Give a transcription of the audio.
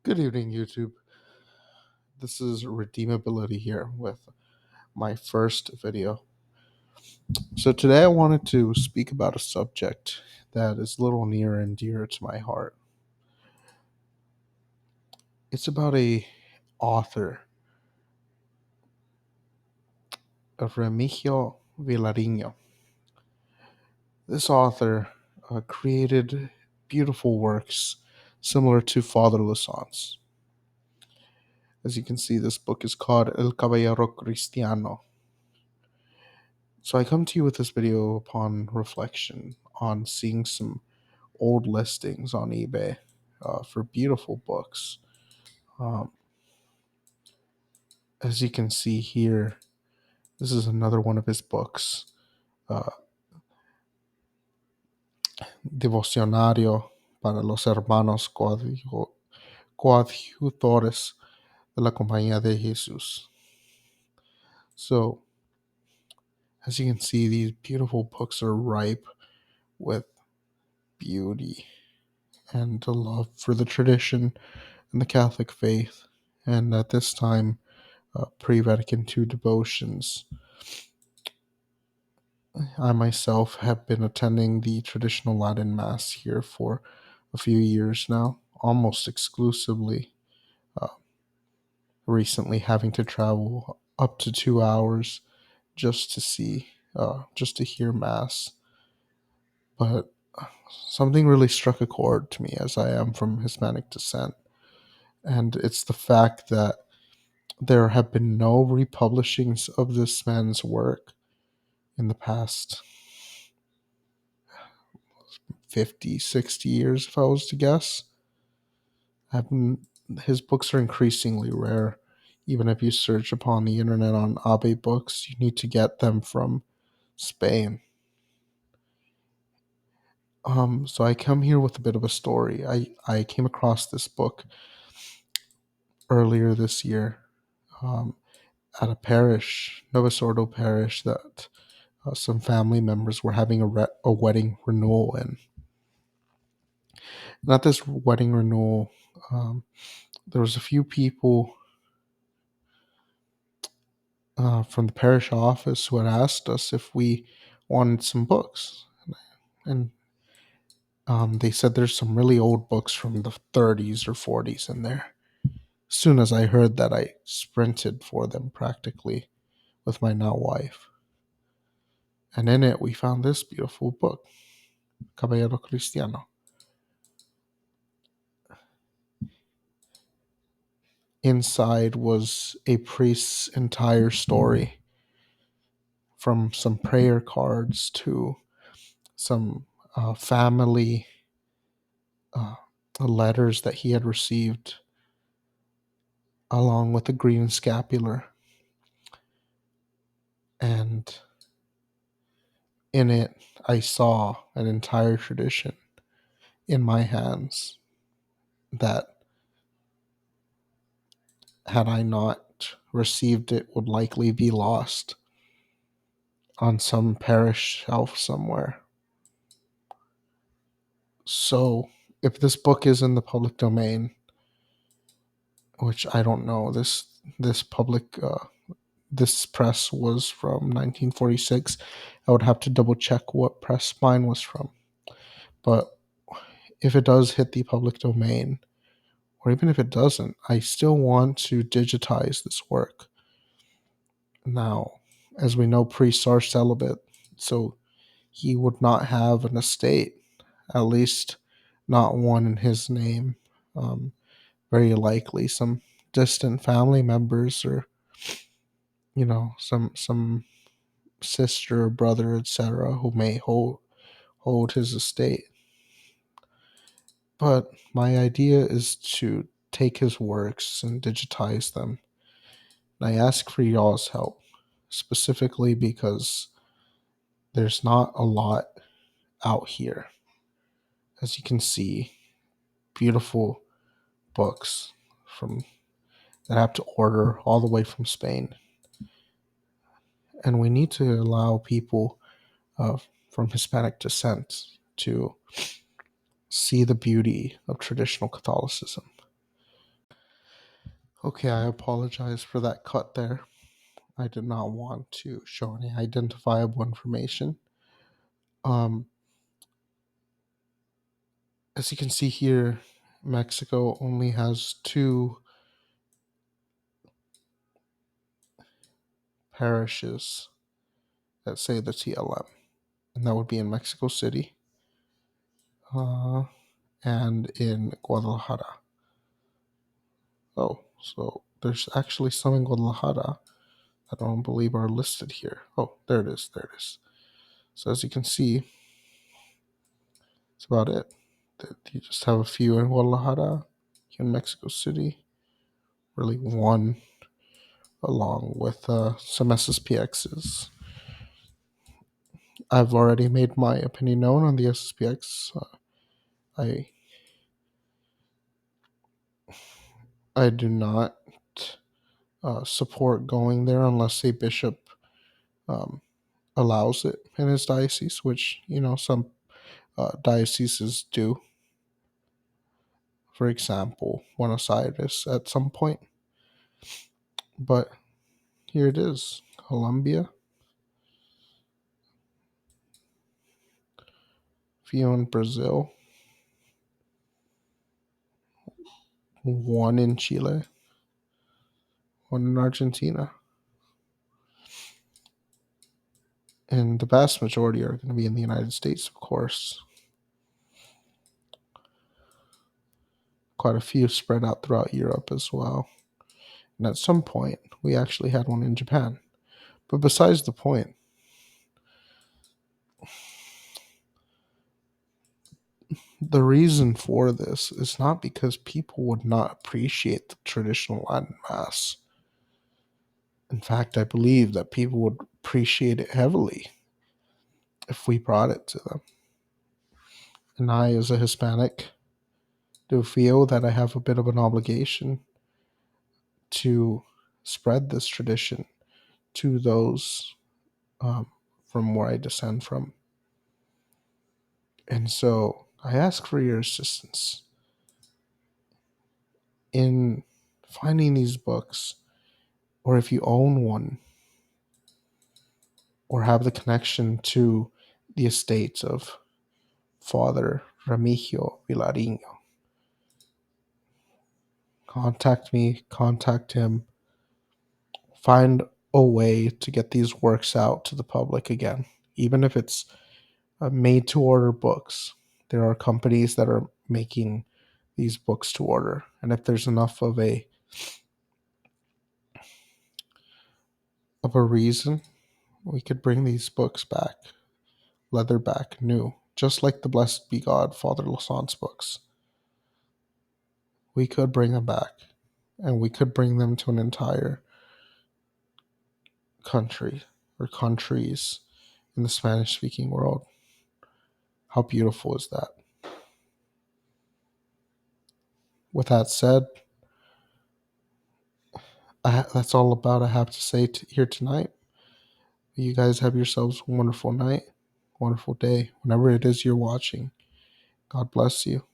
Good evening, YouTube. This is Redeemability here with my first video. So, today I wanted to speak about a subject that is a little near and dear to my heart. It's about a author of Remigio Vilariño. This author created beautiful works similar to Father Lasance. As you can see, this book is called El Caballero Cristiano. So I come to you with this video upon reflection on seeing some old listings on eBay for beautiful books. Um, as you can see here, this is another one of his books, uh, Devocionario para los Hermanos Coadjutores de la Compañía de Jesús. So, as you can see, these beautiful books are ripe with beauty and a love for the tradition and the Catholic faith, and at this time, pre-Vatican II devotions. I myself have been attending the traditional Latin Mass here for a few years now, almost exclusively, uh, recently having to travel up to 2 hours just to just to hear Mass. But something really struck a chord to me, as I am from Hispanic descent, and it's the fact that there have been no republishings of this man's work in the past 50, 60 years, if I was to guess. Have been, his books are increasingly rare. Even if you search upon the internet on Abe books, you need to get them from Spain. So I come here with a bit of a story. I came across this book earlier this year, um, at a parish, Novus Ordo parish, that some family members were having a wedding renewal in. And at this wedding renewal, there was a few people from the parish office who had asked us if we wanted some books. And they said there's some really old books from the 30s or 40s in there. As soon as I heard that, I sprinted for them practically with my now wife. And in it, we found this beautiful book, Caballero Cristiano. Inside was a priest's entire story, from some prayer cards to some family letters that he had received, along with a green scapular. And in it, I saw an entire tradition in my hands that, had I not received it, would likely be lost on some parish shelf somewhere. So, if this book is in the public domain, which I don't know, this press was from 1946. I would have to double check what press mine was from. But if it does hit the public domain, or even if it doesn't, I still want to digitize this work. Now, as we know, priests are celibate, so he would not have an estate, at least not one in his name. Very likely some distant family members, or some sister, brother, etc., who may hold his estate. But my idea is to take his works and digitize them. And I ask for y'all's help, specifically because there's not a lot out here. As you can see, beautiful books from that I have to order all the way from Spain. And we need to allow people uh, from Hispanic descent to see the beauty of traditional Catholicism. Okay, I apologize for that cut there. I did not want to show any identifiable information. Um, as you can see here, Mexico only has two parishes that say the TLM, and that would be in Mexico City uh, and in Guadalajara. Oh, so there's actually some in Guadalajara I don't believe are listed here. Oh, there it is. There it is. So as you can see, that's about it. You just have a few in Guadalajara, in Mexico City, really one along with some SSPXs. I've already made my opinion known on the SSPX. I I do not support going there unless a bishop um, allows it in his diocese, which some dioceses do. For example, Buenos Aires at some point. But here it is, Colombia, few in Brazil, one in Chile, one in Argentina, and the vast majority are going to be in the United States, of course. Quite a few spread out throughout Europe as well. And at some point, we actually had one in Japan. But besides the point, the reason for this is not because people would not appreciate the traditional Latin Mass. In fact, I believe that people would appreciate it heavily if we brought it to them. And I, as a Hispanic, do feel that I have a bit of an obligation to spread this tradition to those um, from where I descend from. And so I ask for your assistance in finding these books, or if you own one, or have the connection to the estates of Father Remigio Vilariño. Contact me, contact him, find a way to get these works out to the public again, even if it's made to order books. There are companies that are making these books to order, and if there's enough of a reason, we could bring these books back, leatherback, new, just like the Blessed Be God Father Lasance books. We could bring them back, and we could bring them to an entire country or countries in the Spanish-speaking world. How beautiful is that? With that said, that's all about I have to say here tonight. You guys have yourselves a wonderful night, wonderful day, whenever it is you're watching. God bless you.